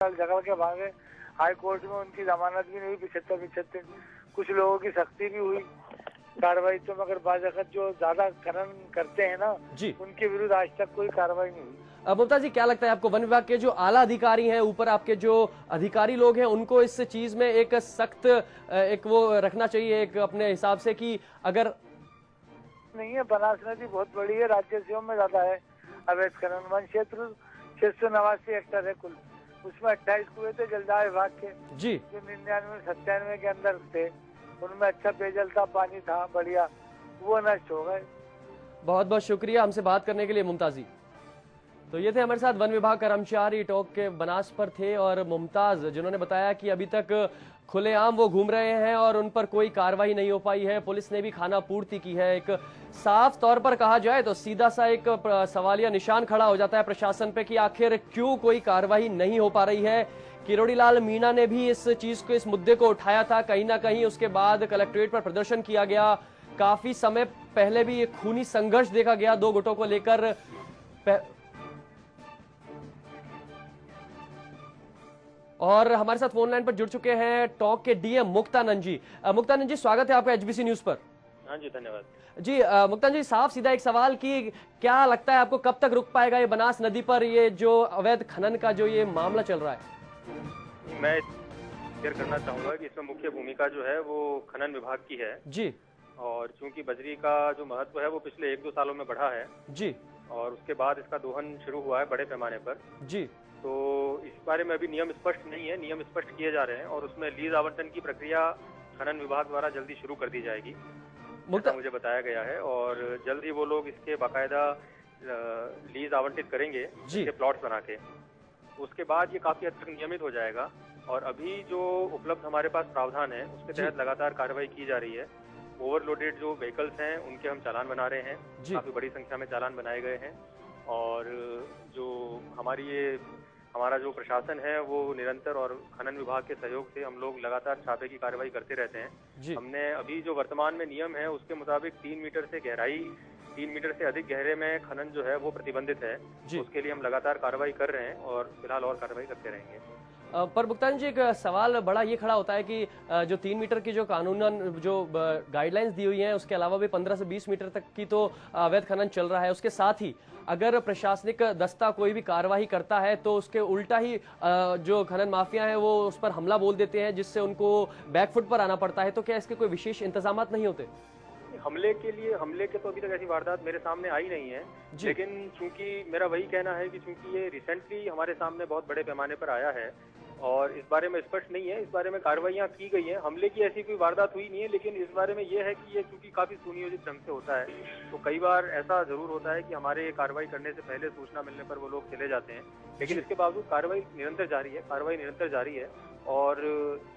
जगह के भागे। हाई कोर्ट में उनकी जमानत भी नहीं हुई, 75-75 कुछ लोगों की सख्ती भी हुई कार्रवाई तो, मगर बाज़ाक़त जो ज्यादा खनन करते हैं ना जी, उनके विरुद्ध आज तक कोई कार्रवाई नहीं हुई। मुमताज जी, क्या लगता है आपको, वन विभाग के जो आला अधिकारी हैं, ऊपर आपके जो अधिकारी लोग हैं, उनको इस चीज में एक सख्त एक वो रखना चाहिए एक अपने हिसाब से कि अगर नहीं है, बनास नदी बहुत बड़ी है, राज्य सीमा में ज्यादा है अवैध खनन। वन क्षेत्र 689 हेक्टेयर है कुल, उसमें 28 कुएं थे जलदाय विभाग के जी, जो 99-97 के अंदर थे, उनमें अच्छा पेयजल था, पानी था बढ़िया, वो नष्ट हो गए। बहुत बहुत शुक्रिया हमसे बात करने के लिए मुमताज जी। तो ये थे हमारे साथ वन विभाग कर्मचारी, टॉक के बनास पर थे, और मुमताज जिन्होंने बताया कि अभी तक खुलेआम वो घूम रहे हैं और उन पर कोई कार्रवाई नहीं हो पाई है। पुलिस ने भी खाना पूर्ति की है। एक साफ तौर पर कहा जाए तो सीधा सा एक सवालिया निशान खड़ा हो जाता है प्रशासन पे कि आखिर क्यों कोई कार्रवाई नहीं हो पा रही है। किरोड़ी लाल मीणा ने भी इस चीज को, इस मुद्दे को उठाया था कहीं ना कहीं। उसके बाद कलेक्ट्रेट पर प्रदर्शन किया गया। काफी समय पहले भी एक खूनी संघर्ष देखा गया दो गुटों को लेकर। और हमारे साथ फोन लाइन पर जुड़ चुके हैं टॉक के डीएम मुक्तानंद जी। मुक्तानंद जी, स्वागत है आपका एचबीसी न्यूज पर। हाँ जी, धन्यवाद जी मुक्तानंद जी, साफ सीधा एक सवाल कि क्या लगता है आपको, कब तक रुक पाएगा ये बनास नदी पर ये जो अवैध खनन का जो ये मामला चल रहा है? मैं शेयर करना चाहूंगा कि इसमें मुख्य भूमिका जो है वो खनन विभाग की है जी, और चूंकि बजरी का जो महत्व है वो पिछले 1-2 सालों में बढ़ा है जी, और उसके बाद इसका दोहन शुरू हुआ है बड़े पैमाने पर। जी, तो इस बारे में अभी नियम स्पष्ट नहीं है, नियम स्पष्ट किए जा रहे हैं और उसमें लीज आवंटन की प्रक्रिया खनन विभाग द्वारा जल्दी शुरू कर दी जाएगी, ऐसा मुझे बताया गया है। और जल्द ही वो लोग इसके बाकायदा लीज आवंटित करेंगे, इसके प्लॉट्स बना के। उसके बाद ये काफी हद तक नियमित हो जाएगा और अभी जो उपलब्ध हमारे पास प्रावधान है उसके तहत लगातार कार्रवाई की जा रही है। ओवरलोडेड जो व्हीकल्स हैं उनके हम चालान बना रहे हैं, काफी बड़ी संख्या में चालान बनाए गए हैं। और जो हमारा जो प्रशासन है वो निरंतर, और खनन विभाग के सहयोग से हम लोग लगातार छापे की कार्रवाई करते रहते हैं। हमने अभी जो वर्तमान में नियम है उसके मुताबिक 3 मीटर से गहराई, 3 मीटर से अधिक गहरे में खनन जो है वो प्रतिबंधित है। उसके लिए हम लगातार कार्रवाई कर रहे हैं और फिलहाल और कार्रवाई करते रहेंगे। पर मुक्तानंद जी, एक सवाल बड़ा ये खड़ा होता है कि जो 3 मीटर की जो कानूनन जो गाइडलाइंस दी हुई हैं, उसके अलावा भी 15 से 20 मीटर तक की तो अवैध खनन चल रहा है। उसके साथ ही अगर प्रशासनिक दस्ता कोई भी कार्यवाही करता है तो उसके उल्टा ही जो खनन माफिया है वो उस पर हमला बोल देते हैं, जिससे उनको बैकफुट पर आना पड़ता है। तो क्या इसके कोई विशेष इंतजाम नहीं होते? हमले के तो अभी तक ऐसी वारदात मेरे सामने आई नहीं है, लेकिन चूंकि मेरा वही कहना है कि चूंकि ये रिसेंटली हमारे सामने बहुत बड़े पैमाने पर आया है और इस बारे में स्पष्ट नहीं है, इस बारे में कार्रवाइयां की गई हैं। हमले की ऐसी कोई वारदात हुई नहीं है, लेकिन इस बारे में ये है कि ये चूंकि काफी सुनियोजित ढंग से होता है तो कई बार ऐसा जरूर होता है कि हमारे कार्रवाई करने से पहले सूचना मिलने पर वो लोग चले जाते हैं, लेकिन इसके बावजूद कार्रवाई निरंतर जारी है। और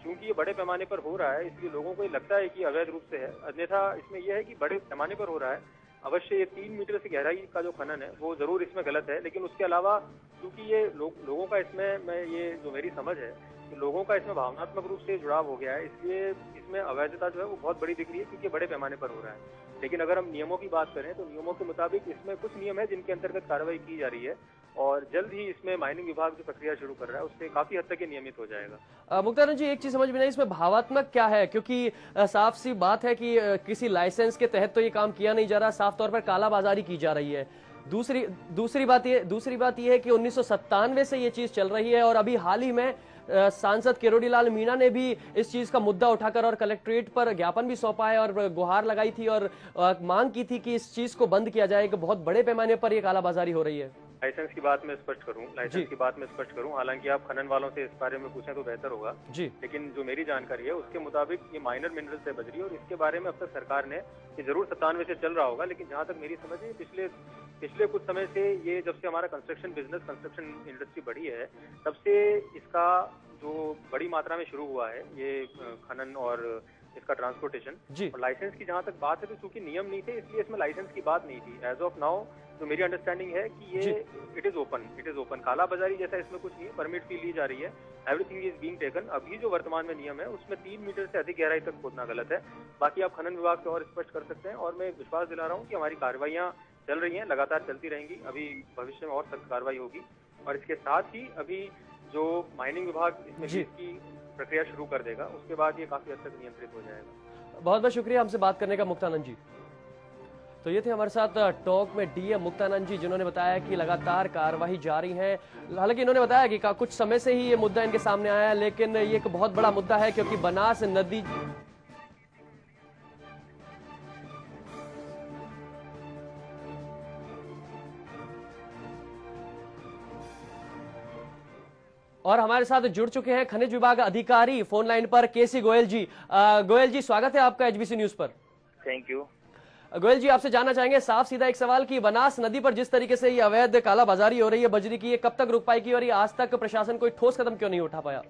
चूंकि ये बड़े पैमाने पर हो रहा है इसलिए लोगों को ये लगता है कि अवैध रूप से है, अन्यथा इसमें यह है कि बड़े पैमाने पर हो रहा है। अवश्य ये 3 मीटर से गहराई का जो खनन है वो जरूर इसमें गलत है, लेकिन उसके अलावा क्योंकि ये लोगों का इसमें, मैं ये जो मेरी समझ है कि लोगों का इसमें भावनात्मक रूप से जुड़ाव हो गया है, इसलिए इसमें अवैधता जो है वो बहुत बड़ी दिख रही है क्योंकि बड़े पैमाने पर हो रहा है। लेकिन अगर हम नियमों की बात करें तो नियमों के मुताबिक इसमें कुछ नियम है जिनके अंतर्गत कार्रवाई की जा रही है और जल्द ही इसमें माइनिंग विभाग जो प्रक्रिया शुरू कर रहा है उससे काफी हद तक ये नियमित हो जाएगा। मुक्तानंद जी, एक चीज समझ में नहीं, इसमें भावात्मक क्या है? क्योंकि साफ सी बात है कि किसी लाइसेंस के तहत तो ये काम किया नहीं जा रहा, साफ तौर पर कालाबाजारी की जा रही है। दूसरी बात ये है कि 1997 से ये चीज चल रही है और अभी हाल ही में सांसद किरोड़ी लाल मीणा ने भी इस चीज का मुद्दा उठाकर और कलेक्ट्रेट पर ज्ञापन भी सौंपा है और गुहार लगाई थी और मांग की थी कि इस चीज को बंद किया जाए कि बहुत बड़े पैमाने पर यह कालाबाजारी हो रही है। लाइसेंस की बात में स्पष्ट करूं, हालांकि आप खनन वालों से इस बारे में पूछें तो बेहतर होगा जी, लेकिन जो मेरी जानकारी है उसके मुताबिक ये माइनर मिनरल्स है बजरी, और इसके बारे में अब तक सरकार ने, ये जरूर 97 से चल रहा होगा, लेकिन जहां तक मेरी समझ है पिछले कुछ समय से, ये जब से हमारा कंस्ट्रक्शन इंडस्ट्री बढ़ी है तब से इसका जो बड़ी मात्रा में शुरू हुआ है ये खनन और इसका ट्रांसपोर्टेशन। और लाइसेंस की जहां तक बात है तो चूंकि नियम नहीं थे इसलिए इसमें लाइसेंस की बात नहीं थी। एज ऑफ नाउ तो मेरी अंडरस्टैंडिंग है कि ये इट इज ओपन, काला बाजारी जैसा इसमें कुछ नहीं है, परमिट फी ली जा रही है, एवरीथिंग इज बीइंग टेकन। अभी जो वर्तमान में नियम है उसमें 3 मीटर से अधिक गहराई तक खोदना गलत है। बाकी आप खनन विभाग से और स्पष्ट कर सकते हैं और मैं विश्वास दिला रहा हूँ कि हमारी कार्रवाइयां चल रही हैं, लगातार चलती रहेंगी, अभी भविष्य में और सख्त कार्रवाई होगी। और इसके साथ ही अभी जो माइनिंग विभाग इसमें लीज की प्रक्रिया शुरू कर देगा, उसके बाद ये काफी हद तक नियंत्रित हो जाएगा। बहुत बहुत शुक्रिया हमसे बात करने का मुक्तानंद जी। तो ये थे हमारे साथ टॉक में डीएम मुक्तानंद जी, जिन्होंने बताया कि लगातार कार्रवाई जारी है। हालांकि इन्होंने बताया कि कुछ समय से ही ये मुद्दा इनके सामने आया है, लेकिन ये एक बहुत बड़ा मुद्दा है क्योंकि बनास नदी और हमारे साथ जुड़ चुके हैं खनिज विभाग अधिकारी फोन लाइन पर केसी गोयल जी। गोयल जी, स्वागत है आपका एचबीसी न्यूज पर। Thank you. गोयल जी, आपसे जानना चाहेंगे साफ सीधा एक सवाल कि बनास नदी पर जिस तरीके से ये अवैध कालाबाजारी हो रही है बजरी की, ये कब तक रुक पाएगी और ये आज तक प्रशासन कोई ठोस कदम क्यों नहीं उठा पाया?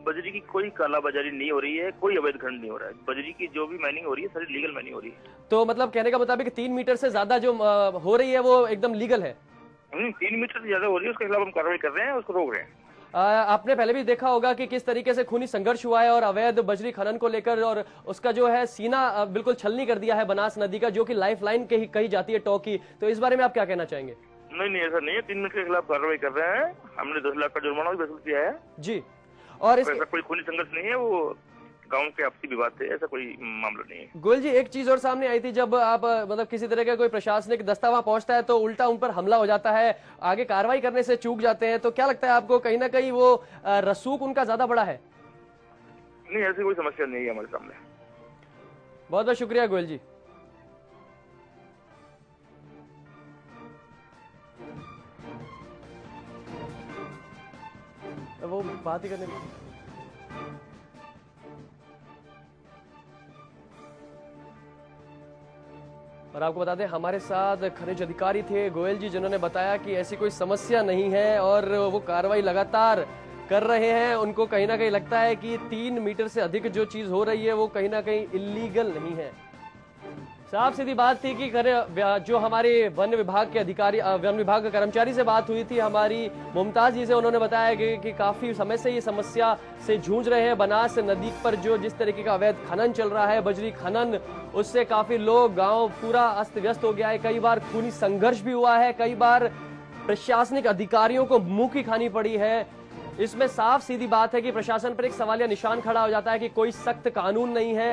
बजरी की कोई कालाबाजारी नहीं हो रही है, कोई अवैध खनन नहीं हो रहा है। बजरी की जो भी माइनिंग हो रही है सारी लीगल माइनिंग हो रही है। तो मतलब कहने का मुताबिक 3 मीटर से ज्यादा जो हो रही है वो एकदम लीगल है? 3 मीटर से ज्यादा हो रही है, उसके खिलाफ हम कार्रवाई कर रहे हैं, उसको रोक रहे हैं। आपने पहले भी देखा होगा कि किस तरीके से खूनी संघर्ष हुआ है और अवैध बजरी खनन को लेकर, और उसका जो है सीना बिल्कुल छलनी कर दिया है बनास नदी का, जो कि लाइफलाइन कही जाती है टॉक की। तो इस बारे में आप क्या कहना चाहेंगे? नहीं, ऐसा नहीं है। 3 मीटर के खिलाफ कार्रवाई कर रहे हैं। हमने 10 लाख का जुर्माना भी वसूल किया है जी। और ऐसा कोई खूनी संघर्ष नहीं है, वो गांव के आपसी विवाद थे, ऐसा कोई मामला नहीं है। गोयल जी, एक चीज और सामने आई थी, जब आप मतलब किसी तरह का कोई प्रशासनिक दस्ता वहां पहुंचता है तो उल्टा उन पर हमला हो जाता है, आगे कार्रवाई करने से चूक जाते हैं। तो क्या लगता है आपको, कहीं ना कहीं वो रसूख उनका ज्यादा बड़ा है? नहीं, ऐसी कोई समस्या नहीं है हमारे सामने। बहुत बहुत शुक्रिया गोयल जी। वो बात ही करने और आपको बता दें हमारे साथ खनिज अधिकारी थे गोयल जी, जिन्होंने बताया कि ऐसी कोई समस्या नहीं है और वो कार्रवाई लगातार कर रहे हैं। उनको कहीं ना कहीं लगता है कि 3 मीटर से अधिक जो चीज हो रही है वो कहीं ना कहीं इलीगल नहीं है। साफ सीधी बात थी कि जो हमारे वन विभाग के अधिकारी, वन विभाग के कर्मचारी से बात हुई थी हमारी मुमताज जी से, उन्होंने बताया कि काफी समय से ये समस्या से जूझ रहे हैं। बनास नदी पर जो जिस तरीके का अवैध खनन चल रहा है, बजरी खनन, उससे काफी लोग, गांव पूरा अस्त व्यस्त हो गया है। कई बार खूनी संघर्ष भी हुआ है, कई बार प्रशासनिक अधिकारियों को मुंह की खानी पड़ी है। इसमें साफ सीधी बात है कि प्रशासन पर एक सवालिया निशान खड़ा हो जाता है कि कोई सख्त कानून नहीं है।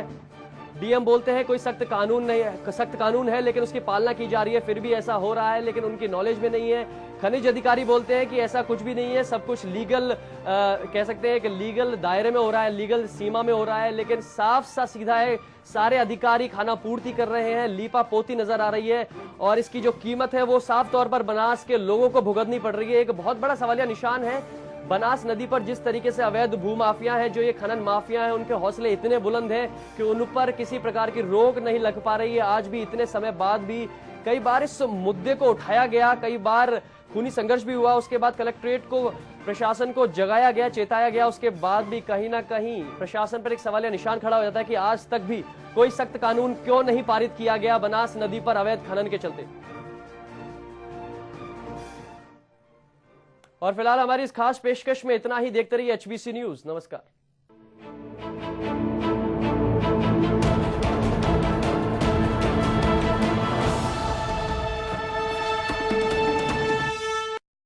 डीएम बोलते हैं कोई सख्त कानून नहीं है, सख्त कानून है लेकिन उसकी पालना की जा रही है, फिर भी ऐसा हो रहा है लेकिन उनकी नॉलेज में नहीं है। खनिज अधिकारी बोलते हैं कि ऐसा कुछ भी नहीं है, सब कुछ लीगल कह सकते हैं कि लीगल दायरे में हो रहा है, लीगल सीमा में हो रहा है। लेकिन साफ सा सीधा है, सारे अधिकारी खाना पूर्ति कर रहे हैं, लीपा पोती नजर आ रही है और इसकी जो कीमत है वो साफ तौर पर बनास के लोगों को भुगतनी पड़ रही है। एक बहुत बड़ा सवालिया निशान है बनास नदी पर जिस तरीके से अवैध भूमाफिया हैं, जो ये खनन माफिया हैं, उनके हौसले इतने बुलंद हैं कि उन पर किसी प्रकार की रोक नहीं लग पा रही है। आज भी इतने समय बाद भी कई बार इस मुद्दे को उठाया गया, कई बार खूनी संघर्ष भी हुआ, उसके बाद कलेक्ट्रेट को, प्रशासन को जगाया गया, चेताया गया, उसके बाद भी कहीं ना कहीं प्रशासन पर एक सवालिया निशान खड़ा हो जाता है कि आज तक भी कोई सख्त कानून क्यों नहीं पारित किया गया बनास नदी पर अवैध खनन के चलते। और फिलहाल हमारी इस खास पेशकश में इतना ही। देखते रहिए एचबीसी न्यूज। नमस्कार।